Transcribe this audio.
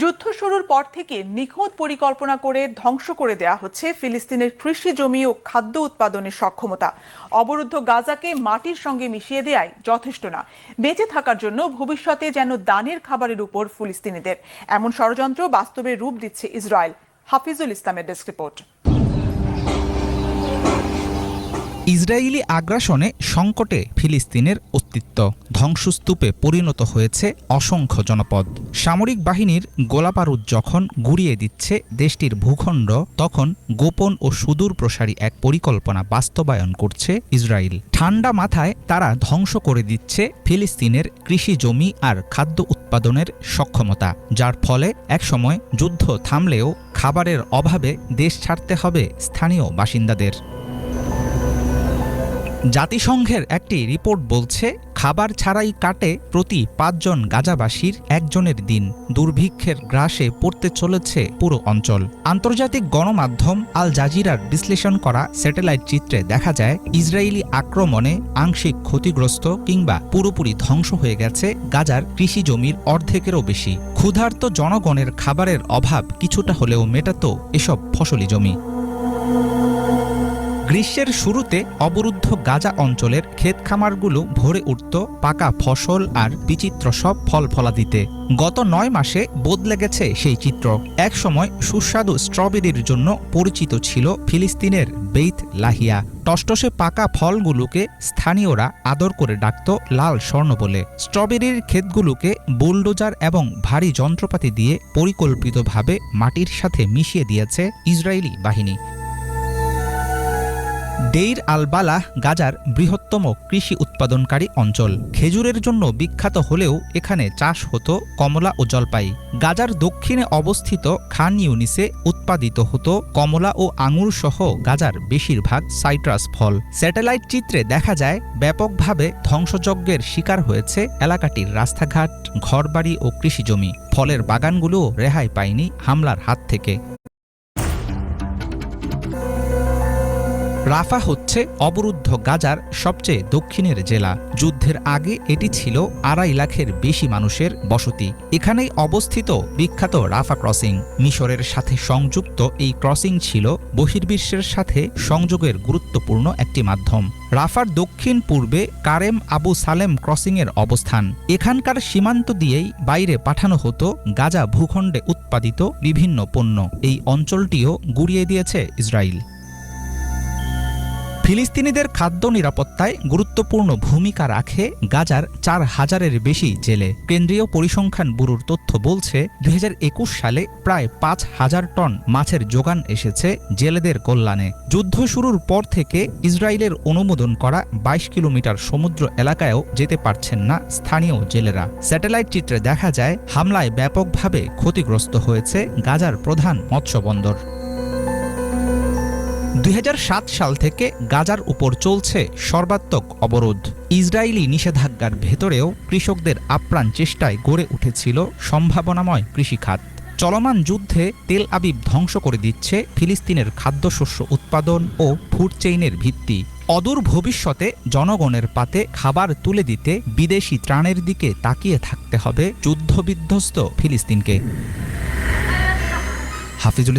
যুদ্ধ শুরুর পর থেকে নিখুঁত পরিকল্পনা করে ধ্বংস করে দেয়া হচ্ছে ফিলিস্তিনের কৃষি জমি ও খাদ্য উৎপাদনের সক্ষমতা। অবরুদ্ধ গাজাকে মাটির সঙ্গে মিশিয়ে দেয়াই যথেষ্ট না, বেঁচে থাকার জন্য ভবিষ্যতে যেন দানের খাবারের উপর ফিলিস্তিনিদের এমন ষড়যন্ত্র বাস্তবে রূপ দিচ্ছে ইসরায়েল। হাফিজুল ইসলামের ডেস্ক রিপোর্ট। ইসরায়েলি আগ্রাসনে সংকটে ফিলিস্তিনের অস্তিত্ব, ধ্বংসস্তূপে পরিণত হয়েছে অসংখ্য জনপদ। সামরিক বাহিনীর গোলাবারুদ যখন গুড়িয়ে দিচ্ছে দেশটির ভূখণ্ড, তখন গোপন ও সুদূর প্রসারী এক পরিকল্পনা বাস্তবায়ন করছে ইসরায়েল। ঠান্ডা মাথায় তারা ধ্বংস করে দিচ্ছে ফিলিস্তিনের কৃষি জমি আর খাদ্য উৎপাদনের সক্ষমতা, যার ফলে একসময় যুদ্ধ থামলেও খাবারের অভাবে দেশ ছাড়তে হবে স্থানীয় বাসিন্দাদের। জাতিসংঘের একটি রিপোর্ট বলছে, খাবার ছাড়াই কাটে প্রতি ৫ জন গাজাবাসীর একজনের দিন। দুর্ভিক্ষের গ্রাসে পড়তে চলেছে পুরো অঞ্চল। আন্তর্জাতিক গণমাধ্যম আল জাজিরার বিশ্লেষণ করা স্যাটেলাইট চিত্রে দেখা যায়, ইসরায়েলি আক্রমণে আংশিক ক্ষতিগ্রস্ত কিংবা পুরোপুরি ধ্বংস হয়ে গেছে গাজার কৃষি জমির অর্ধেকেরও বেশি। ক্ষুধার্ত জনগণের খাবারের অভাব কিছুটা হলেও মেটাত এসব ফসলি জমি। গ্রীষ্মের শুরুতে অবরুদ্ধ গাজা অঞ্চলের ক্ষেতখামারগুলো ভরে উঠত পাকা ফসল আর বিচিত্র সব ফল ফলাদিতে। গত ৯ মাসে বদলে গেছে সেই চিত্র। একসময় সুস্বাদু স্ট্রবেরির জন্য পরিচিত ছিল ফিলিস্তিনের বেইত লাহিয়া। টসটসে পাকা ফলগুলোকে স্থানীয়রা আদর করে ডাকত লাল স্বর্ণ বলে। স্ট্রবেরির ক্ষেতগুলোকে বুলডোজার এবং ভারী যন্ত্রপাতি দিয়ে পরিকল্পিতভাবে মাটির সাথে মিশিয়ে দিয়েছে ইসরায়েলি বাহিনী। ডেইর আল বালাহ গাজার বৃহত্তম কৃষি উৎপাদনকারী অঞ্চল। খেজুরের জন্য বিখ্যাত হলেও এখানে চাষ হতো কমলা ও জলপাই। গাজার দক্ষিণে অবস্থিত খান ইউনিসে উৎপাদিত হতো কমলা ও আঙুর সহ গাজার বেশিরভাগ সাইট্রাস ফল। স্যাটেলাইট চিত্রে দেখা যায়, ব্যাপকভাবে ধ্বংসযজ্ঞের শিকার হয়েছে এলাকাটির রাস্তাঘাট, ঘরবাড়ি ও কৃষিজমি। ফলের বাগানগুলোও রেহাই পায়নি হামলার হাত থেকে। রাফা হচ্ছে অবরুদ্ধ গাজার সবচেয়ে দক্ষিণের জেলা। যুদ্ধের আগে এটি ছিল ২.৫ লাখের বেশি মানুষের বসতি। এখানেই অবস্থিত বিখ্যাত রাফা ক্রসিং। মিশরের সাথে সংযুক্ত এই ক্রসিং ছিল বহির্বিশ্বের সাথে সংযোগের গুরুত্বপূর্ণ একটি মাধ্যম। রাফার দক্ষিণ পূর্বে কারেম আবু সালেম ক্রসিংয়ের অবস্থান। এখানকার সীমান্ত দিয়েই বাইরে পাঠানো হতো গাজা ভূখণ্ডে উৎপাদিত বিভিন্ন পণ্য। এই অঞ্চলটিও গুড়িয়ে দিয়েছে ইসরায়েল। ফিলিস্তিনিদের খাদ্য নিরাপত্তায় গুরুত্বপূর্ণ ভূমিকা রাখে গাজার ৪,০০০-এর বেশি জেলে। কেন্দ্রীয় পরিসংখ্যান ব্যুরোর তথ্য বলছে, ২০২১ সালে প্রায় ৫,০০০ টন মাছের যোগান এসেছে জেলেদের কল্যাণে। যুদ্ধ শুরুর পর থেকে ইসরায়েলের অনুমোদন করা ২২ কিলোমিটার সমুদ্র এলাকায়ও যেতে পারছেন না স্থানীয় জেলেরা। স্যাটেলাইট চিত্রে দেখা যায়, হামলায় ব্যাপকভাবে ক্ষতিগ্রস্ত হয়েছে গাজার প্রধান মৎস্যবন্দর। ২০০৭ সাল থেকে গাজার উপর চলছে সর্বাত্মক অবরোধ। ইসরায়েলি নিষেধাজ্ঞার ভেতরেও কৃষকদের আপ্রাণ চেষ্টায় গড়ে উঠেছিল সম্ভাবনাময় কৃষিখাত। চলমান যুদ্ধে তেল আবিব ধ্বংস করে দিচ্ছে ফিলিস্তিনের খাদ্যশস্য উৎপাদন ও ফুড চেইনের ভিত্তি। অদূর ভবিষ্যতে জনগণের পাতে খাবার তুলে দিতে বিদেশি ত্রাণের দিকে তাকিয়ে থাকতে হবে যুদ্ধবিধ্বস্ত ফিলিস্তিনকে। হাফিজুল